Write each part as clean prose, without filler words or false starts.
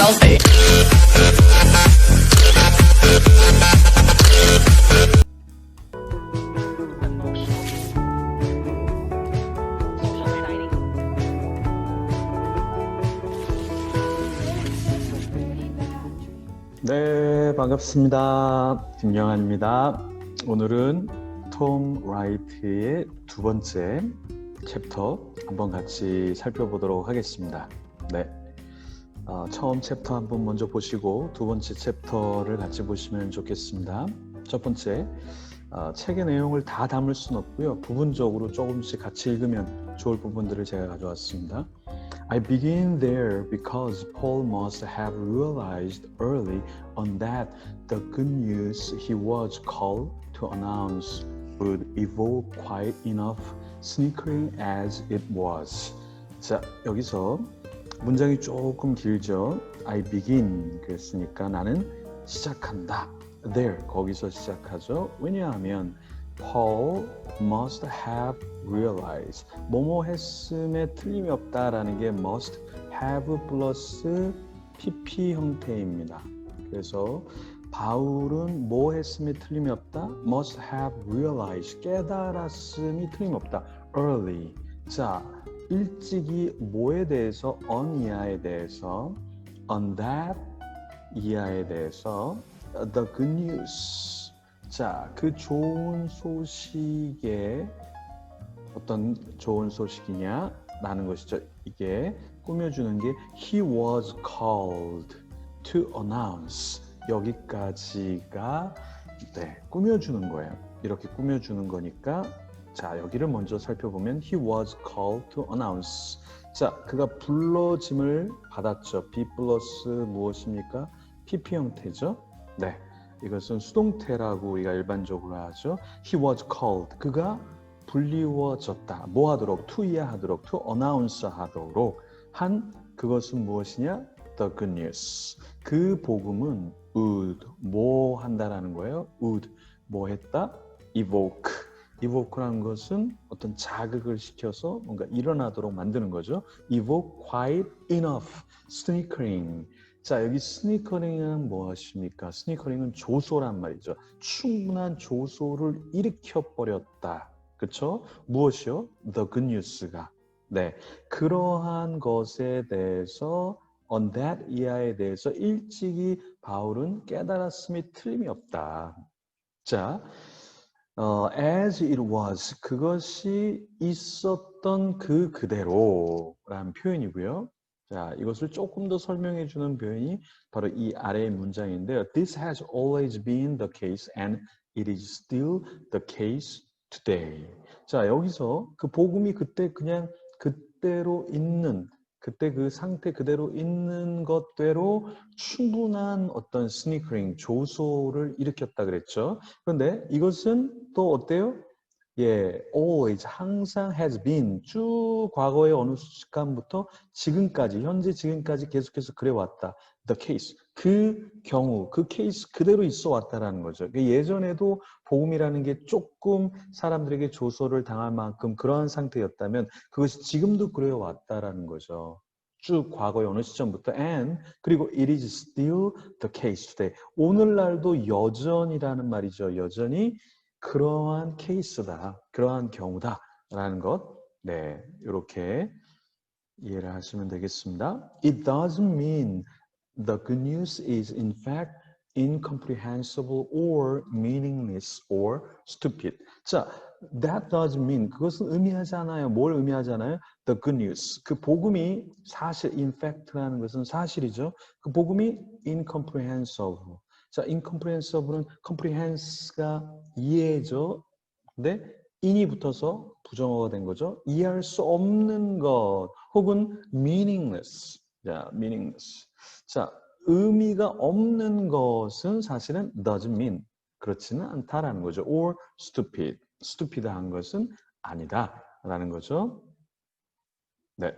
selfie. 네, 반갑습니다. 김영환입니다. 오늘은 톰 라이트의 두 번째 챕터 한번 같이 살펴보도록 하겠습니다. 네, 처음 챕터 한번 먼저 보시고 두 번째 챕터를 같이 보시면 좋겠습니다. 첫 번째, 책의 내용을 다 담을 수는 없고요. 부분적으로 조금씩 같이 읽으면 좋을 부분들을 제가 가져왔습니다. I begin there because Paul must have realized early on that the good news he was called to announce would evoke quite enough snickering as it was. 자, 여기서 문장이 조금 길죠. I begin 그랬으니까 나는 시작한다. There, 거기서 시작하죠. 왜냐하면 Paul must have realized 뭐뭐 했음에 틀림이 없다라는 게 must have 플러스 PP 형태입니다. 그래서 바울은 뭐 했음에 틀림이 없다? must have realized 깨달았음이 틀림이 없다. early. 자, 일찍이 뭐에 대해서 on 이하에 대해서 on that 이하에 대해서 the good news. 자, 그 좋은 소식에 어떤 좋은 소식이냐? 라는 것이죠. 이게 꾸며주는 게 he was called to announce. 여기까지가 꾸며주는 거예요. 이렇게 꾸며주는 거니까 자, 여기를 먼저 살펴보면 he was called to announce. 자, 그가 불러짐을 받았죠. be 플러스 무엇입니까? PP 형태죠. 네. 이것은 수동태라고 우리가 일반적으로 하죠. He was called. 그가 불리워졌다. 뭐 하도록? to 이해하도록, to announce 하도록 한 그것은 무엇이냐? The good news. 그 복음은 would, 뭐 한다라는 거예요? would, 뭐 했다? evoke. evoke라는 것은 어떤 자극을 시켜서 뭔가 일어나도록 만드는 거죠. evoke quite enough snickering. 자, 여기 스니커링은 무엇입니까? 스니커링은 조소란 말이죠. 충분한 조소를 일으켜버렸다. 그렇죠? 무엇이요? The good news가. 네, 그러한 것에 대해서 on that 이하에 대해서 일찍이 바울은 깨달았음이 틀림이 없다. 자, as it was, 그것이 있었던 그 그대로라는 표현이고요. 자, 이것을 조금 더 설명해 주는 표현이 바로 이 아래의 문장인데요. This has always been the case and it is still the case today. 자, 여기서 그 복음이 그때 그냥 그대로 있는 그때 그 상태 그대로 있는 것대로 충분한 어떤 스니커링, 조소를 일으켰다 그랬죠. 그런데 이것은 또 어때요? 예, always, 항상 has been, 쭉 과거의 어느 시간부터 지금까지, 현재 지금까지 계속해서 그래왔다. The case, 그 경우, 그 케이스 그대로 있어 왔다라는 거죠. 예전에도 복음이라는 게 조금 사람들에게 조소를 당할 만큼 그러한 상태였다면 그것이 지금도 그래왔다라는 거죠. 쭉 과거의 어느 시점부터 and 그리고 it is still the case today. 오늘날도 여전이라는 말이죠. 여전히 그러한 케이스다, 그러한 경우다라는 것, 네, 이렇게 이해를 하시면 되겠습니다. It doesn't mean the good news is in fact incomprehensible or meaningless or stupid. 자, that doesn't mean 그것은 의미하지 않아요. 뭘 의미하지 않아요? The good news. 그 복음이 사실, in fact라는 것은 사실이죠. 그 복음이 incomprehensible. 자, incomprehensible는 comprehense가 이해죠. 근데 in이 붙어서 부정어가 된 거죠. 이해할 수 없는 것 혹은 meaningless. 자, meaningless. 자, 의미가 없는 것은 사실은 doesn't mean 그렇지는 않다라는 거죠. or stupid. stupid한 것은 아니다라는 거죠. 네.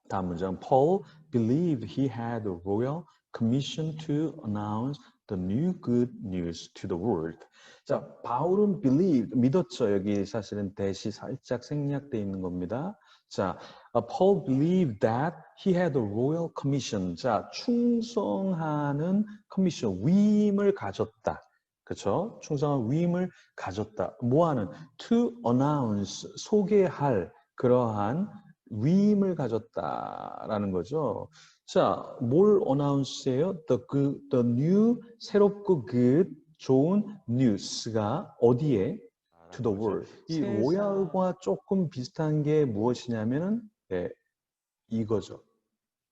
다음 문장. Paul believed he had a royal commission to announce the new good news to the world. 자, 바울은 believed, 믿었죠. 여기 사실은 대시 살짝 생략되어 있는 겁니다. 자, Paul believed that he had a royal commission. 자, 충성하는 커미션, 위임을 가졌다. 그렇죠? 충성한 위임을 가졌다. 뭐하는? To announce, 소개할 그러한 위임을 가졌다라는 거죠. 자, 뭘 announce해요? The new, 새롭고 good, 좋은 news가 어디에? To the world. 이 로얄과 조금 비슷한 게 무엇이냐면은 네, 이거죠.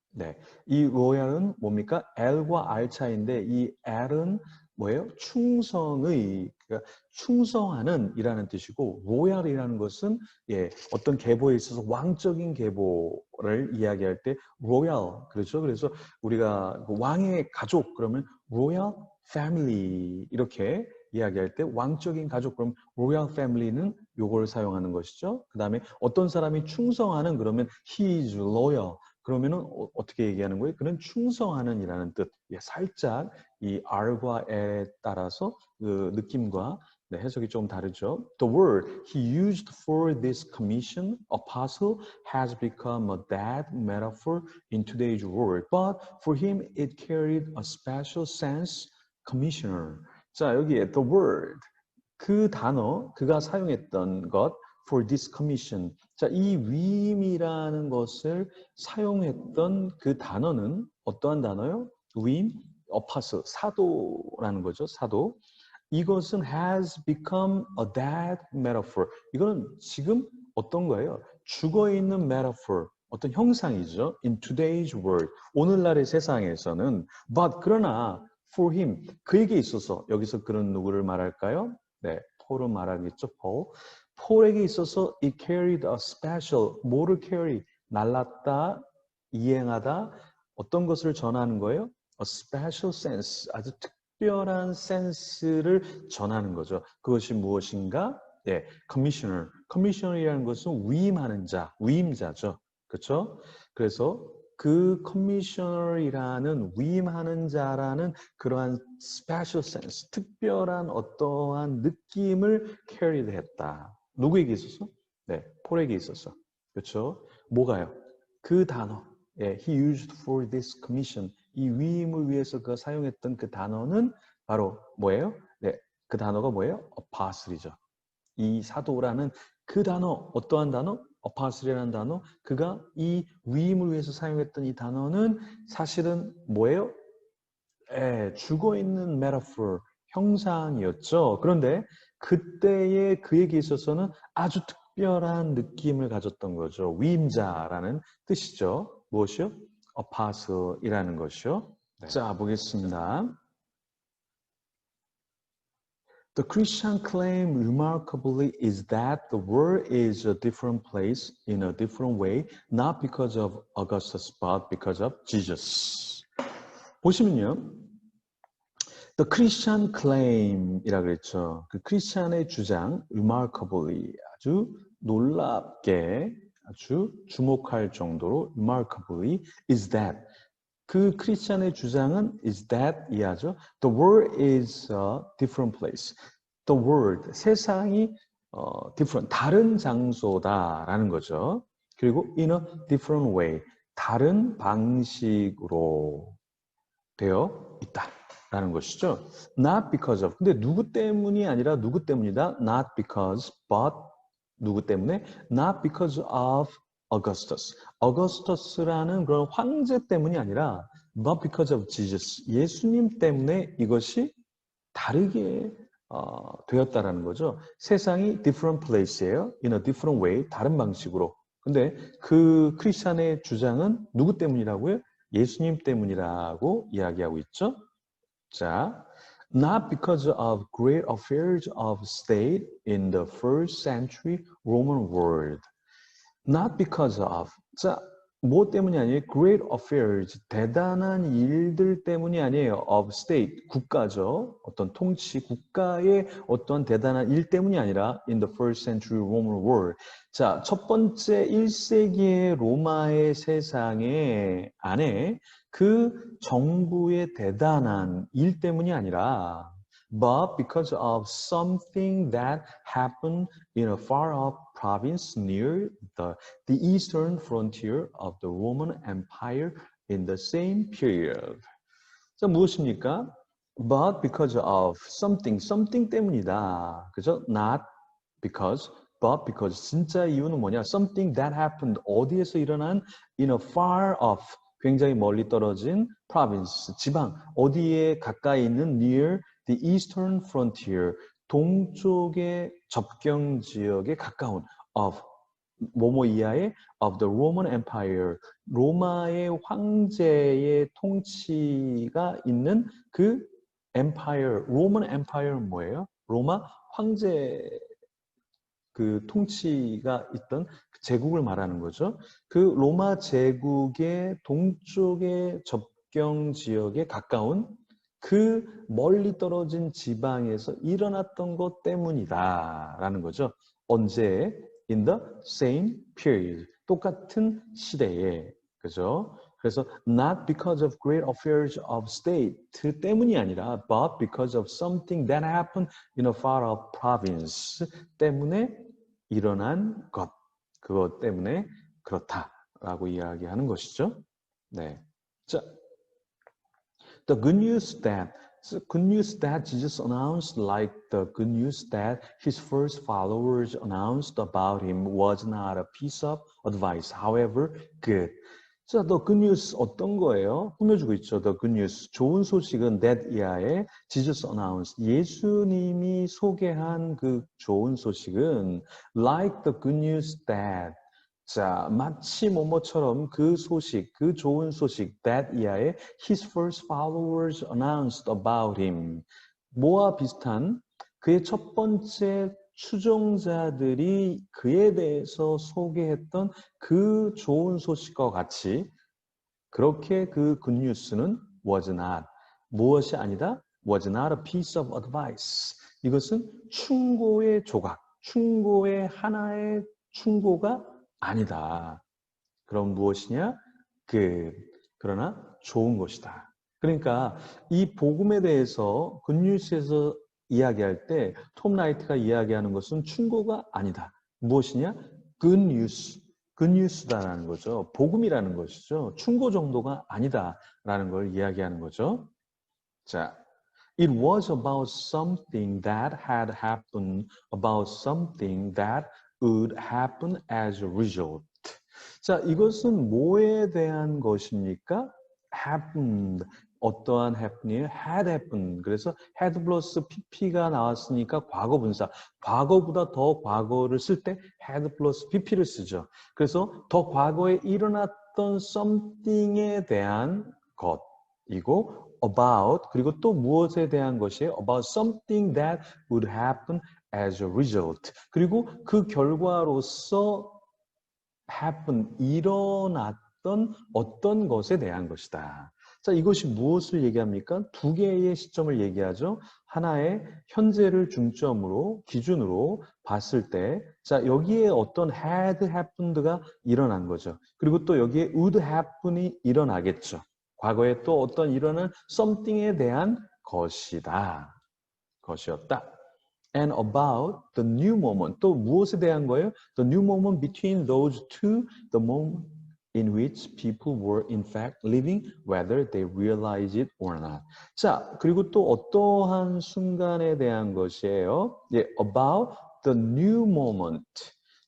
네, 이 로얄은 뭡니까? L과 R 차이인데 이 L은 뭐예요? 충성의, 그러니까 충성하는 이라는 뜻이고 로얄이라는 것은 예, 어떤 계보에 있어서 왕적인 계보를 이야기할 때 로얄, 그렇죠? 그래서 우리가 왕의 가족 그러면 로얄 패밀리 이렇게 이야기할 때 왕적인 가족 그럼 로얄 패밀리는 요걸 사용하는 것이죠. 그 다음에 어떤 사람이 충성하는 그러면 he is loyal. 그러면은 어떻게 얘기하는 거예요? 그는 충성하는 이라는 뜻. 예, 살짝 이 R과 L에 따라서 그 느낌과 네, 해석이 좀 다르죠. The word he used for this commission, apostle, has become a dead metaphor in today's world. But for him, it carried a special sense, commissioner. 자, 여기에 the word, 그 단어, 그가 사용했던 것, for this commission. 자, 이 위임이라는 것을 사용했던 그 단어는 어떠한 단어요? 위임, 어파스, 사도라는 거죠. 사도. 이것은 has become a dead metaphor. 이거는 지금 어떤 거예요? 죽어있는 metaphor, 어떤 형상이죠. In today's world, 오늘날의 세상에서는. But 그러나 for him, 그에게 있어서 여기서 그런 누구를 말할까요? 네, 폴을 말하겠죠. 폴에게 있어서 it carried a special, 뭐를 carry? 날랐다, 이행하다, 어떤 것을 전하는 거예요? A special sense, 아주 특별한 센스를 전하는 거죠. 그것이 무엇인가? 예, commissioner. commissioner이라는 것은 위임하는 자, 위임자죠. 그렇죠? 그래서 그 commissioner이라는 위임하는 자라는 그러한 special sense, 특별한 어떠한 느낌을 carried 했다. 누구에게 있어서? 네, 폴에게 있어서. 그렇죠? 뭐가요? 그 단어. 예, he used for this commission. 이 위임을 위해서 그가 사용했던 그 단어는 바로 뭐예요? 네, 그 단어가 뭐예요? apostle이죠. 이 사도라는 그 단어, 어떠한 단어? apostle이라는 단어, 그가 이 위임을 위해서 사용했던 이 단어는 사실은 뭐예요? 죽어있는 metaphor, 형상이었죠. 그런데 그때의 그에게 있어서는 아주 특별한 느낌을 가졌던 거죠. 위임자라는 뜻이죠. 무엇이요? apostle이라는 것이요. 네. 자, 보겠습니다. The Christian claim remarkably is that the world is a different place in a different way, not because of Augustus, but because of Jesus. 보시면요. The Christian claim이라 그랬죠. 그 크리스찬의 주장, remarkably, 아주 놀랍게, 아주 주목할 정도로 remarkably is that. 그 크리스찬의 주장은 is that 이하죠. The world is a different place. The world, 세상이 different, 다른 장소다라는 거죠. 그리고 in a different way, 다른 방식으로 되어 있다라는 것이죠. Not because of, 근데 누구 때문이 아니라 누구 때문이다. Not because, but 누구 때문에? Not because of Augustus. Augustus라는 그런 황제 때문이 아니라 not because of Jesus. 예수님 때문에 이것이 다르게 되었다라는 거죠. 세상이 different place예요. In a different way. 다른 방식으로. 근데 그 크리스찬의 주장은 누구 때문이라고요? 예수님 때문이라고 이야기하고 있죠. 자, not because of great affairs of state in the first century Roman world. Not because of. 자, 뭐 때문이 아니에요? Great affairs, 대단한 일들 때문이 아니에요. Of state, 국가죠. 어떤 통치, 국가의 어떤 대단한 일 때문이 아니라 in the first century Roman world. 자, 첫 번째 1세기의 로마의 세상에 안에 그 정부의 대단한 일 때문이 아니라 but because of something that happened in a far-off province near the eastern frontier of the Roman Empire in the same period. 자, 무엇입니까? But because of something 때문이다. 그죠? Not because, but because. 진짜 이유는 뭐냐? Something that happened. 어디에서 일어난 in a far off, 굉장히 멀리 떨어진 province, 지방. 어디에 가까이 있는 near the eastern frontier, 동쪽의 접경 지역에 가까운 of 뭐뭐 이하의 of the Roman Empire, 로마의 황제의 통치가 있는 그 empire, Roman Empire는 뭐예요? 로마 황제 그 통치가 있던 그 제국을 말하는 거죠. 그 로마 제국의 동쪽의 접경 지역에 가까운 그 멀리 떨어진 지방에서 일어났던 것 때문이다라는 거죠. 언제? In the same period. 똑같은 시대에. 그죠? 그래서 not because of great affairs of state 때문이 아니라 but because of something that happened in a far off province 때문에 일어난 것. 그것 때문에 그렇다라고 이야기하는 것이죠. 네. 자, the good news that Jesus announced, like the good news that his first followers announced about him, was not a piece of advice, however good. 자, the good news 어떤 거예요? 꾸며주고 있죠. the good news. 좋은 소식은 that 이하에 Jesus announced. 예수님이 소개한 그 좋은 소식은 like the good news that. 자, 마치 뭐뭐처럼 그 소식, 그 좋은 소식, that 이하에 his first followers announced about him. 뭐와 비슷한 그의 첫 번째 추종자들이 그에 대해서 소개했던 그 좋은 소식과 같이 그렇게 그 굿뉴스는 was not, 무엇이 아니다? was not a piece of advice. 이것은 충고의 조각, 충고의 하나의 충고가 아니다. 그럼 무엇이냐? 그러나 좋은 것이다. 그러니까 이 복음에 대해서 굿뉴스에서 이야기할 때 톰 라이트가 이야기하는 것은 충고가 아니다. 무엇이냐? 굿뉴스. 굿뉴스다라는 거죠. 복음이라는 것이죠. 충고 정도가 아니다라는 걸 이야기하는 거죠. 자, it was about something that had happened, about something that would happen as a result. 자, 이것은 뭐에 대한 것입니까? happened. 어떠한 happen이 had happened. 그래서 had 플러스 pp가 나왔으니까 과거 분사. 과거보다 더 과거를 쓸 때 had 플러스 pp를 쓰죠. 그래서 더 과거에 일어났던 something에 대한 것이고 about 그리고 또 무엇에 대한 것이에요? about something that would happen as a result. 그리고 그 결과로서 happen, 일어났던 어떤 것에 대한 것이다. 자, 이것이 무엇을 얘기합니까? 두 개의 시점을 얘기하죠. 하나의 현재를 중점으로, 기준으로 봤을 때, 자, 여기에 어떤 had happened가 일어난 거죠. 그리고 또 여기에 would happen이 일어나겠죠. 과거에 또 어떤 일어난 something에 대한 것이다. 것이었다. And about the new moment. 또 무엇에 대한 거예요? The new moment between those two, the moment in which people were in fact living, whether they realize it or not. 자, 그리고 또 어떠한 순간에 대한 것이에요? 예, about the new moment.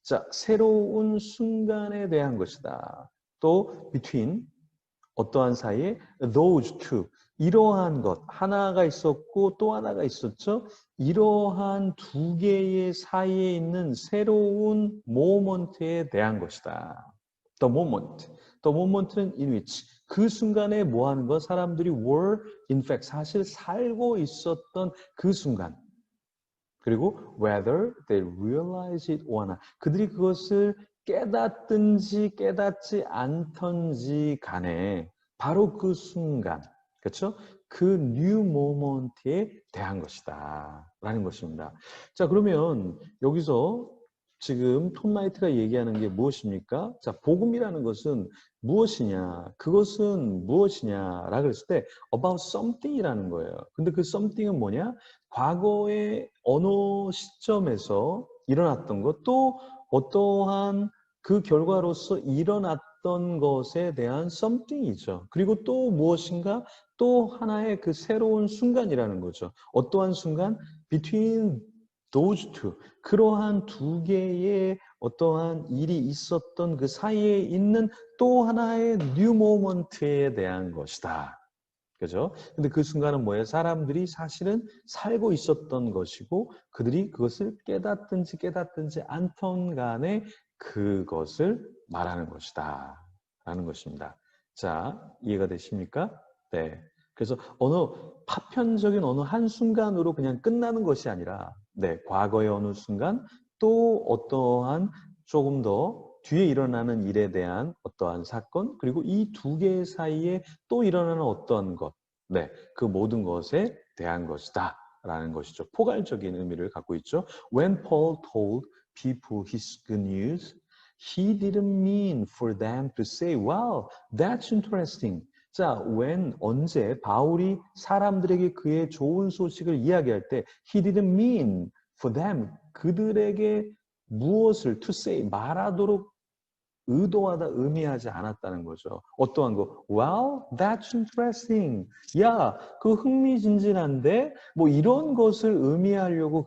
자, 새로운 순간에 대한 것이다. 또 between 어떠한 사이에 those two. 이러한 것, 하나가 있었고 또 하나가 있었죠. 이러한 두 개의 사이에 있는 새로운 모먼트에 대한 것이다. The moment는 in which 그 순간에 뭐 하는 것? 사람들이 were in fact 사실 살고 있었던 그 순간. 그리고 whether they realize it or not. 그들이 그것을 깨닫든지 깨닫지 않던지 간에 바로 그 순간, 그렇죠? 그 new moment에 대한 것이다 라는 것입니다. 자, 그러면 여기서 지금 톰 라이트가 얘기하는 게 무엇입니까? 자, 복음이라는 것은 무엇이냐? 그것은 무엇이냐라고 했을 때 about something이라는 거예요. 근데 그 something은 뭐냐? 과거의 어느 시점에서 일어났던 것, 또 어떠한 그 결과로서 일어났던 것에 대한 something이죠. 그리고 또 무엇인가? 또 하나의 그 새로운 순간이라는 거죠. 어떠한 순간? Between those two. 그러한 두 개의 어떠한 일이 있었던 그 사이에 있는 또 하나의 뉴 모먼트에 대한 것이다. 그죠? 근데 그 순간은 뭐예요? 사람들이 사실은 살고 있었던 것이고 그들이 그것을 깨닫든지 않던 간에 그것을 말하는 것이다. 라는 것입니다. 자, 이해가 되십니까? 네. 그래서 파편적인 어느 한순간으로 그냥 끝나는 것이 아니라 네, 과거의 어느 순간 또 어떠한 조금 더 뒤에 일어나는 일에 대한 어떠한 사건 그리고 이 두 개 사이에 또 일어나는 어떠한 것 네, 그 모든 것에 대한 것이다 라는 것이죠. 포괄적인 의미를 갖고 있죠. When Paul told people his good news, he didn't mean for them to say, wow, that's interesting. 자, 언제 바울이 사람들에게 그의 좋은 소식을 이야기할 때 he didn't mean for them, 그들에게 무엇을 to say, 말하도록 의도하다, 의미하지 않았다는 거죠. 어떠한 거? Wow, that's interesting. 야, 그 흥미진진한데? 뭐 이런 것을 의미하려고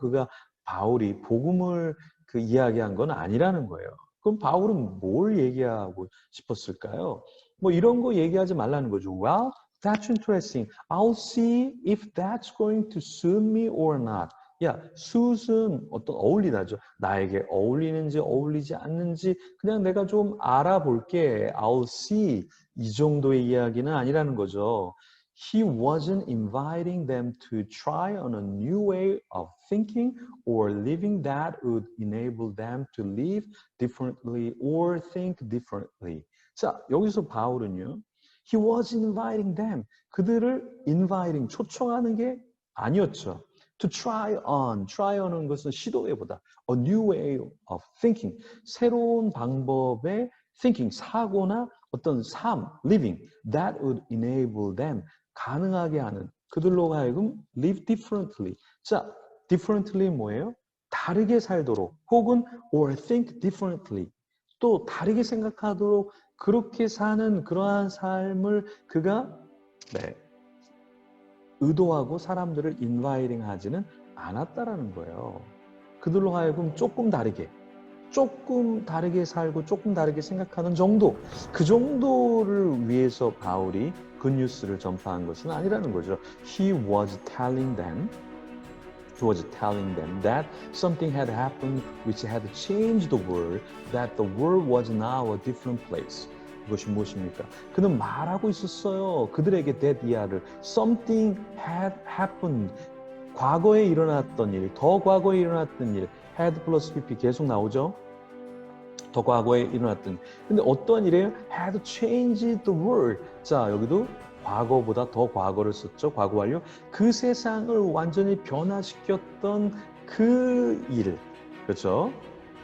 바울이 복음을 이야기한 건 아니라는 거예요. 그럼 바울은 뭘 얘기하고 싶었을까요? 뭐 이런 거 얘기하지 말라는 거죠. Wow, that's interesting. I'll see if that's going to suit me or not. 야, suit은 어떤 어울리다죠. 나에게 어울리는지 어울리지 않는지 그냥 내가 좀 알아볼게. I'll see. 이 정도의 이야기는 아니라는 거죠. He wasn't inviting them to try on a new way of thinking or living that would enable them to live differently or think differently. 자, 여기서 바울은요. He was inviting them. 그들을 inviting, 초청하는 게 아니었죠. To try on은 것은 시도해보다. A new way of thinking. 새로운 방법의 thinking, 사고나 어떤 삶, living. That would enable them. 가능하게 하는. 그들로 하여금 live differently. 자, differently 뭐예요? 다르게 살도록 혹은 or think differently. 또 다르게 생각하도록 그렇게 사는 그러한 삶을 그가 의도하고 사람들을 인바이팅 하지는 않았다라는 거예요. 그들로 하여금 조금 다르게 살고 조금 다르게 생각하는 정도, 그 정도를 위해서 바울이 굿뉴스를 전파한 것은 아니라는 거죠. He was telling them that something had happened which had changed the world, that the world was now a different place. 그것이 무엇입니까? 그는 말하고 있었어요. 그들에게 that year를 something had happened. 과거에 일어났던 일, 더 과거에 일어났던 일, had 플러스 pp 계속 나오죠. 더 과거에 일어났던 일. 근데 어떤 일이에요? had changed the world. 자, 여기도 과거보다 더 과거를 썼죠. 과거 완료. 그 세상을 완전히 변화시켰던 그 일. 그렇죠?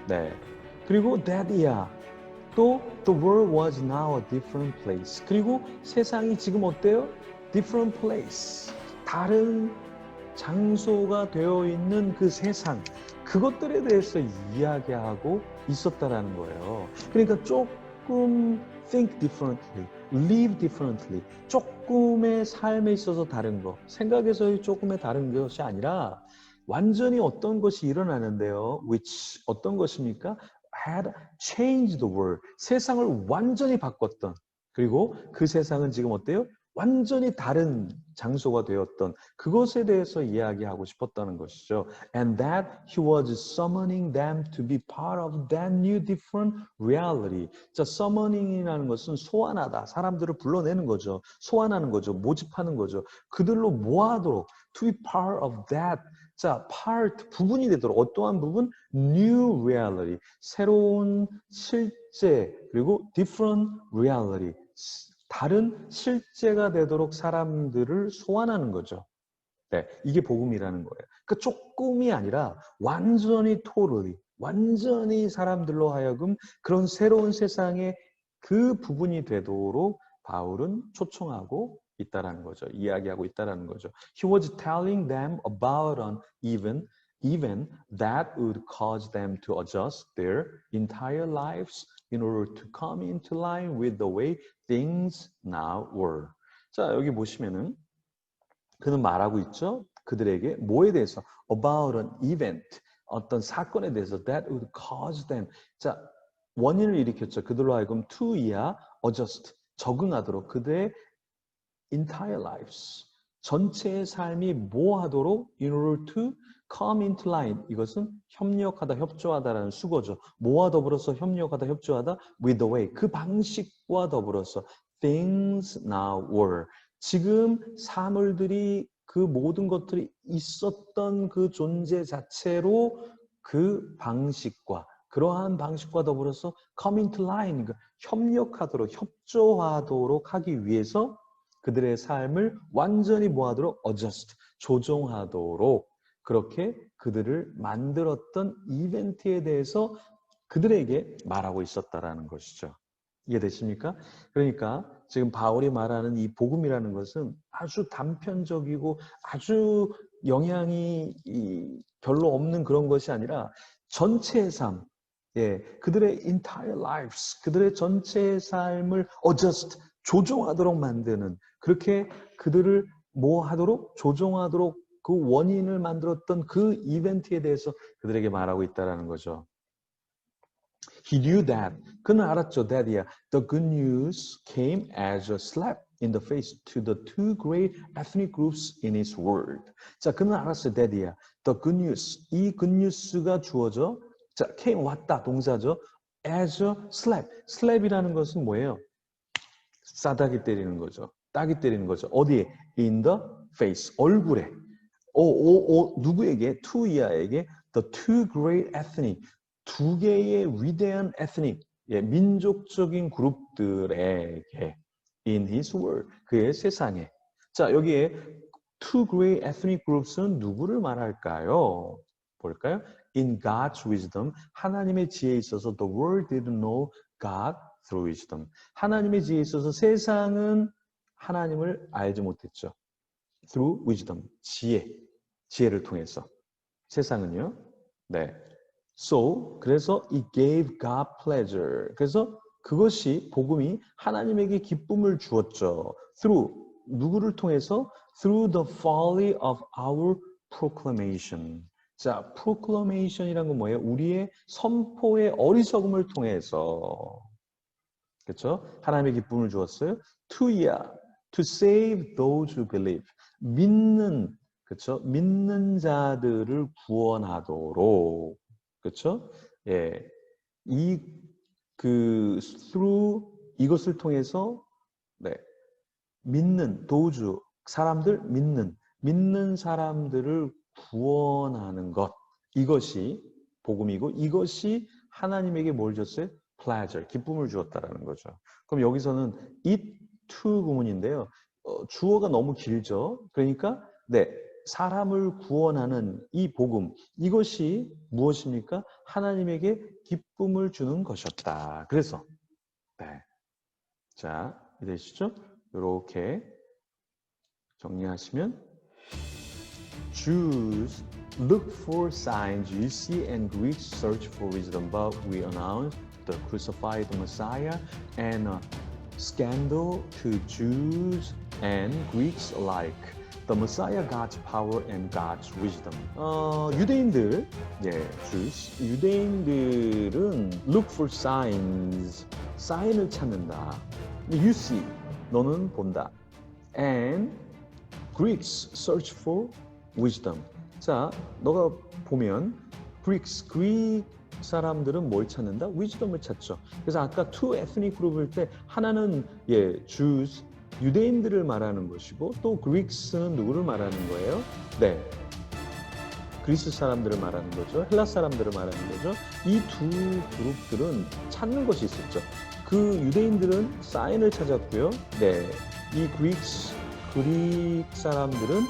네. 그리고 that year. 또 the world was now a different place. 그리고 세상이 지금 어때요? different place. 다른 장소가 되어 있는 그 세상. 그것들에 대해서 이야기하고 있었다라는 거예요. 그러니까 조금 think differently, live differently. 조금의 삶에 있어서 다른 거, 생각에서의 조금의 다른 것이 아니라 완전히 어떤 것이 일어나는데요. which 어떤 것입니까? had changed the world. 세상을 완전히 바꿨던. 그리고 그 세상은 지금 어때요? 완전히 다른 장소가 되었던 그것에 대해서 이야기하고 싶었다는 것이죠. And that he was summoning them to be part of that new different reality. 자, summoning이라는 것은 소환하다. 사람들을 불러내는 거죠. 소환하는 거죠. 모집하는 거죠. 그들로 모아도록 to be part of that. 자, part, 부분이 되도록 어떠한 부분? New reality. 새로운 실제 그리고 different reality. 다른 실제가 되도록 사람들을 소환하는 거죠. 네, 이게 복음이라는 거예요. 그러니까 조금이 아니라 완전히 totally, 완전히 사람들로 하여금 그런 새로운 세상에 그 부분이 되도록 바울은 초청하고 있다라는 거죠. 이야기하고 있다라는 거죠. He was telling them about an even that would cause them to adjust their entire lives in order to come into line with the way things now were. 자, 여기 보시면은 그는 말하고 있죠. 그들에게 뭐에 대해서? About an event. 어떤 사건에 대해서 that would cause them. 자, 원인을 일으켰죠. 그들로 하여금 to 이하 adjust. 적응하도록 그들의 entire lives. 전체의 삶이 뭐 하도록 in order to come into line. 이것은 협력하다, 협조하다라는 수거죠. 뭐와 더불어서 협력하다, 협조하다 with the way. 그 방식과 더불어서 things now were. 지금 사물들이 그 모든 것들이 있었던 그 존재 자체로 그 방식과 그러한 방식과 더불어서 come into line, 협력하도록, 협조하도록 하기 위해서 그들의 삶을 완전히 뭐하도록? adjust, 조정하도록 그렇게 그들을 만들었던 이벤트에 대해서 그들에게 말하고 있었다라는 것이죠. 이해되십니까? 그러니까 지금 바울이 말하는 이 복음이라는 것은 아주 단편적이고 아주 영향이 별로 없는 그런 것이 아니라 전체의 삶, 예, 그들의 entire lives, 그들의 전체의 삶을 adjust, 조정하도록 만드는 그렇게 그들을 뭐 하도록? 조정하도록 그 원인을 만들었던 그 이벤트에 대해서 그들에게 말하고 있다는 거죠. He knew that. 그는 알았죠. That the good news came as a slap in the face to the two great ethnic groups in his world. 자, 그는 알았어요. That the good news. 이 good news가 주어져. 자, came 왔다 동사죠. As a slap. slap이라는 것은 뭐예요? 싸다기 때리는 거죠. 따기 때리는 거죠. 어디에? In the face. 얼굴에. 누구에게? to 이하에게 the two great ethnic. 두 개의 위대한 ethnic, 예, 민족적인 그룹들에게 in his world, 그의 세상에. 자, 여기에 two great ethnic groups는 누구를 말할까요? 볼까요? In God's wisdom, 하나님의 지혜에 있어서 the world didn't know God through wisdom. 하나님의 지혜에 있어서 세상은 하나님을 알지 못했죠. Through wisdom, 지혜를 통해서. 세상은요. 네. So, 그래서 it gave God pleasure. 그래서 그것이 복음이 하나님에게 기쁨을 주었죠. Through 누구를 통해서? Through the folly of our proclamation. 자, proclamation이란 건 뭐예요? 우리의 선포의 어리석음을 통해서. 그렇죠? 하나님의 기쁨을 주었어요. To save those who believe. 믿는, 그렇죠? 믿는 자들을 구원하도록. 그렇죠? 예, through 이것을 통해서 네, 믿는 도주 사람들 믿는 사람들을 구원하는 것 이것이 복음이고 이것이 하나님에게 뭘 줬어요? pleasure 기쁨을 주었다라는 거죠. 그럼 여기서는 it to 구문인데요. 주어가 너무 길죠. 그러니까 네. 사람을 구원하는 이 복음, 이것이 무엇입니까? 하나님에게 기쁨을 주는 것이었다. 그래서, 네. 자, 이해되시죠? 이렇게 정리하시면, Jews look for signs you see and Greeks search for wisdom, but we announce the crucified Messiah and a scandal to Jews and Greeks alike. The Messiah, God's power and God's wisdom. 유대인들, 예, Jews, 유대인들은 look for signs, 사인을 찾는다. You see, 너는 본다. And Greeks search for wisdom. 자, 너가 보면 Greeks, 그릭 사람들은 뭘 찾는다? wisdom을 찾죠. 그래서 아까 two ethnic group일 때 하나는 예, Jews, 유대인들을 말하는 것이고 또 그리스는 누구를 말하는 거예요? 네, 그리스 사람들을 말하는 거죠. 헬라 사람들을 말하는 거죠. 이 두 그룹들은 찾는 것이 있었죠. 그 유대인들은 사인을 찾았고요. 네, 이 그릭 사람들은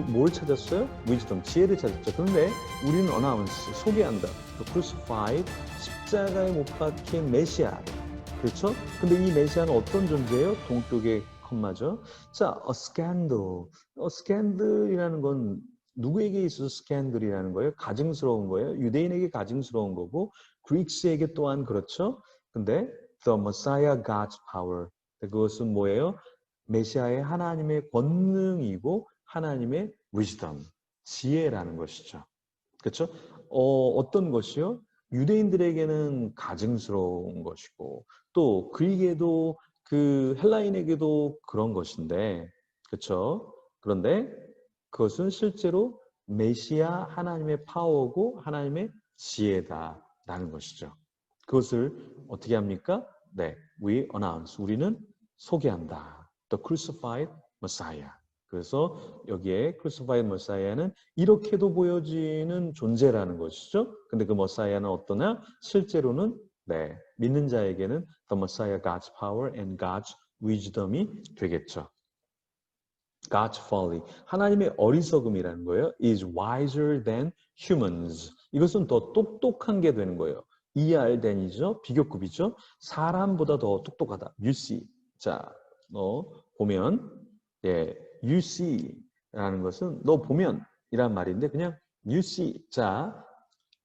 뭘 찾았어요? 위즈덤, 지혜를 찾았죠. 그런데 우리는 어나운스, 소개한다. The crucified, 십자가에 못 박힌 메시아, 그렇죠? 근데 이 메시아는 어떤 존재예요? 동쪽의 컴마죠. 자, a scandal. scandal이라는 건 누구에게 있어서 스캔들이라는 거예요? 가증스러운 거예요. 유대인에게 가증스러운 거고 그리스에게 또한 그렇죠. 근데 the Messiah God's power. 그것은 뭐예요? 메시아의 하나님의 권능이고 하나님의 wisdom, 지혜라는 것이죠. 그렇죠? 어떤 것이요? 유대인들에게는 가증스러운 것이고 또 그에게도 그 헬라인에게도 그런 것인데 그렇죠? 그런데 그것은 실제로 메시아 하나님의 파워고 하나님의 지혜다라는 것이죠. 그것을 어떻게 합니까? 네, we announce. 우리는 소개한다. The crucified Messiah. 그래서 여기에 crucified Messiah는 이렇게도 보여지는 존재라는 것이죠. 근데 그 머사이아는 어떠냐? 실제로는 네, 믿는 자에게는 the Messiah God's power and God's wisdom이 되겠죠. God's folly. 하나님의 어리석음이라는 거예요. is wiser than humans. 이것은 더 똑똑한 게 되는 거예요. than이죠. 비교급이죠. 사람보다 더 똑똑하다. you see. 자, 너 보면 예, you see라는 것은 너 보면 이란 말인데 그냥 you see. 자,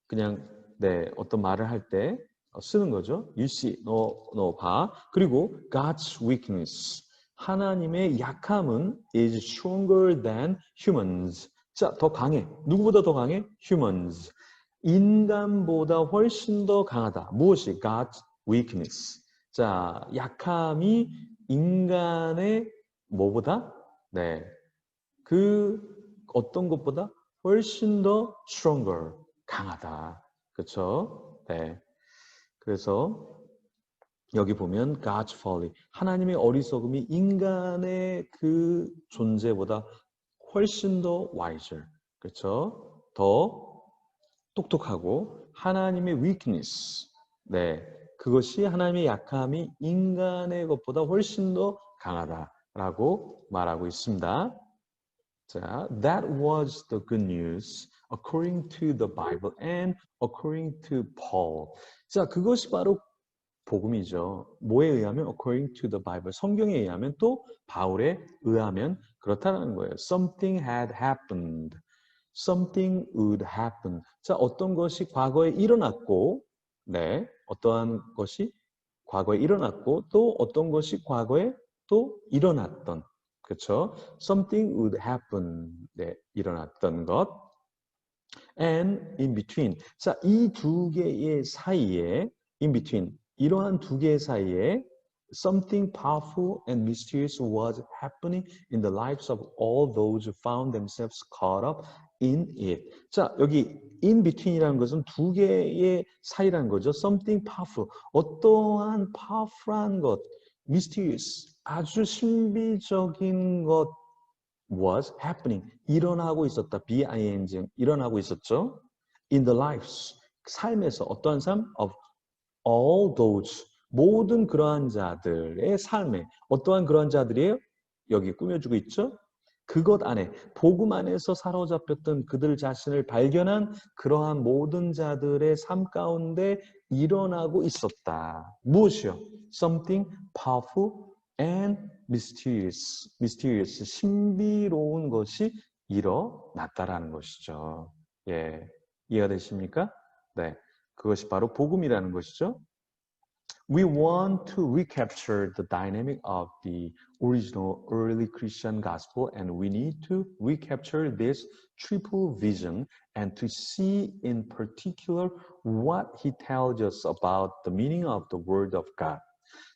그냥 네, 어떤 말을 할 때 쓰는 거죠. you see. 너 봐. 그리고 God's weakness. 하나님의 약함은 is stronger than humans. 자, 더 강해. 누구보다 더 강해? humans. 인간보다 훨씬 더 강하다. 무엇이? God's weakness. 자, 약함이 인간의 뭐보다? 네. 그 어떤 것보다 훨씬 더 stronger. 강하다. 그렇죠? 네. 그래서 여기 보면 God's folly, 하나님의 어리석음이 인간의 그 존재보다 훨씬 더 wiser, 그렇죠? 더 똑똑하고 하나님의 weakness, 네, 그것이 하나님의 약함이 인간의 것보다 훨씬 더 강하다라고 말하고 있습니다. 자, that was the good news according to the Bible and according to Paul. 자, 그것이 바로 복음이죠. 뭐에 의하면 according to the Bible. 성경에 의하면 또 바울에 의하면 그렇다는 거예요. Something had happened. Something would happen. 자, 어떤 것이 과거에 일어났고, 네, 어떠한 것이 과거에 일어났고, 또 어떤 것이 과거에 또 일어났던, 그렇죠? Something would happen. 네, 일어났던 것. And in between. 자, 이 두 개의 사이에, in between. 이러한 두 개의 사이에 something powerful and mysterious was happening in the lives of all those who found themselves caught up in it. 자, 여기 in between이라는 것은 두 개의 사이라는 거죠. something powerful. 어떠한 powerful한 것, mysterious, 아주 신비적인 것 was happening. 일어나고 있었다. B-I-N-G. 일어나고 있었죠. In the lives. 삶에서 어떠한 삶? Of all those. 모든 그러한 자들의 삶에 어떠한 그러한 자들이에요? 여기 꾸며주고 있죠. 그것 안에 복음 안에서 사로잡혔던 그들 자신을 발견한 그러한 모든 자들의 삶 가운데 일어나고 있었다. 무엇이요? Something powerful and mysterious. mysterious. 신비로운 것이 일어났다라는 것이죠. 예, 이해가 되십니까? 네, 그것이 바로 복음이라는 것이죠. We want to recapture the dynamic of the original early Christian gospel, and we need to recapture this triple vision and to see in particular what he tells us about the meaning of the word of God.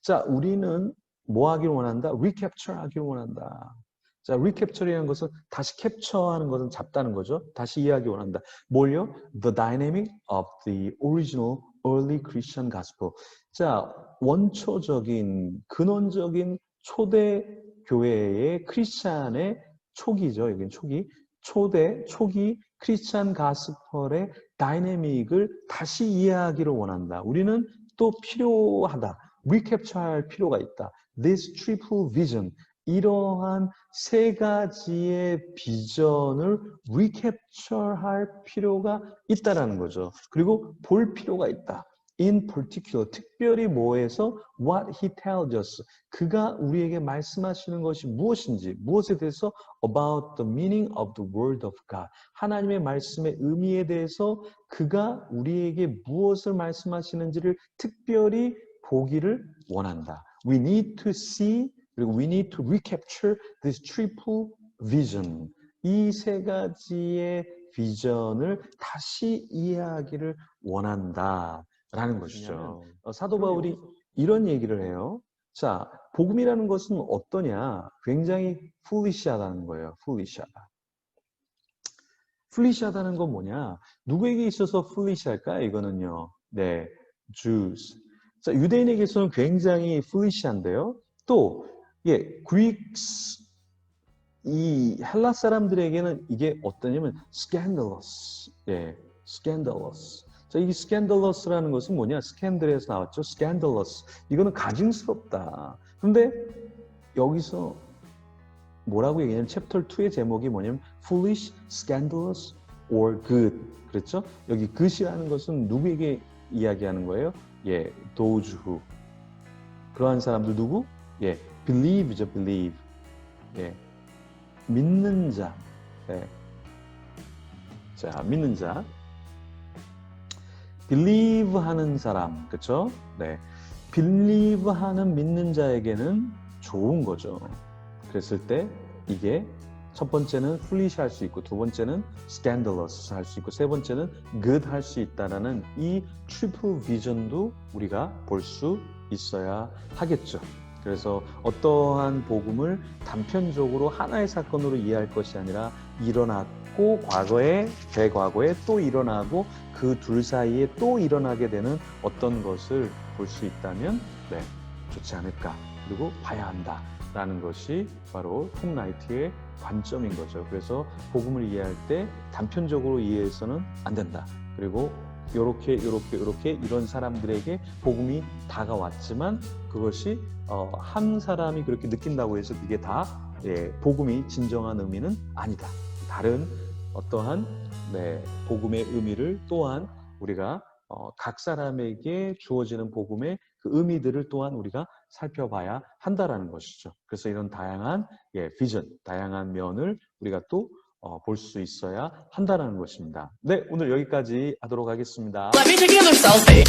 자, 우리는 뭐 하기를 원한다? recapture 하기를 원한다. 자, recapture이라는 것은 다시 캡처하는 것은 잡다는 거죠. 다시 이해하기 원한다. 뭘요? The dynamic of the original early Christian gospel. 자, 원초적인, 근원적인 초대 교회의 크리스찬의 초기죠. 여기는 초기. 초기 크리스찬 가스펠의 다이내믹을 다시 이해하기를 원한다. 우리는 또 필요하다. 리캡처할 필요가 있다. This triple vision. 이러한 세 가지의 비전을 리캡처할 필요가 있다라는 거죠. 그리고 볼 필요가 있다. in particular, 특별히 뭐에서 what he tells us, 그가 우리에게 말씀하시는 것이 무엇인지, 무엇에 대해서 about the meaning of the word of God, 하나님의 말씀의 의미에 대해서 그가 우리에게 무엇을 말씀하시는지를 특별히 보기를 원한다. We need to see, 그리고 we need to recapture this triple vision. 이 세 가지의 비전을 다시 이해하기를 원한다라는 것이죠. 사도 바울이 이런 얘기를 해요. 자, 복음이라는 것은 어떠냐? 굉장히 foolish하다는 거예요. foolish하다. foolish하다는 건 뭐냐? 누구에게 있어서 foolish할까? 이거는요. 네, Jews. 자, 유대인에게서는 굉장히 foolish한데요. 또, Greeks, 이 헬라 사람들에게는 이게 어떠냐면 scandalous. scandalous. 자, 이 scandalou스라는 것은 뭐냐? 스캔들에서 나왔죠. scandalous. 이거는 가증스럽다. 근데 여기서 뭐라고 얘기하냐면 챕터 2의 제목이 뭐냐면 foolish, scandalous, or good. 그렇죠? 여기 good이라는 것은 누구에게 이야기하는 거예요? those who. 그러한 사람들 누구? believe죠, believe. 믿는 자. 자, 믿는 자. believe 하는 사람. 그렇죠? believe 하는 믿는 자에게는 좋은 거죠. 그랬을 때 이게 첫 번째는 foolish 할 수 있고 두 번째는 scandalous 할 수 있고 세 번째는 good 할 수 있다라는 이 triple vision도 우리가 볼 수 있어야 하겠죠. 그래서 어떠한 복음을 단편적으로 하나의 사건으로 이해할 것이 아니라 일어났고 과거에, 대과거에 또 일어나고 그 둘 사이에 또 일어나게 되는 어떤 것을 볼 수 있다면 좋지 않을까. 그리고 봐야 한다라는 것이 바로 톰 라이트의 관점인 거죠. 그래서 복음을 이해할 때 단편적으로 이해해서는 안 된다. 그리고 요렇게 이런 사람들에게 복음이 다가왔지만 그것이 한 사람이 그렇게 느낀다고 해서 그게 다 복음이 진정한 의미는 아니다. 다른 어떠한 복음의 의미를 또한 우리가 각 사람에게 주어지는 복음의 그 의미들을 또한 우리가 살펴봐야 한다라는 것이죠. 그래서 이런 다양한 비전, 다양한 면을 우리가 또 볼 수 있어야 한다는 것입니다. 네, 오늘 여기까지 하도록 하겠습니다. Let me take another selfie.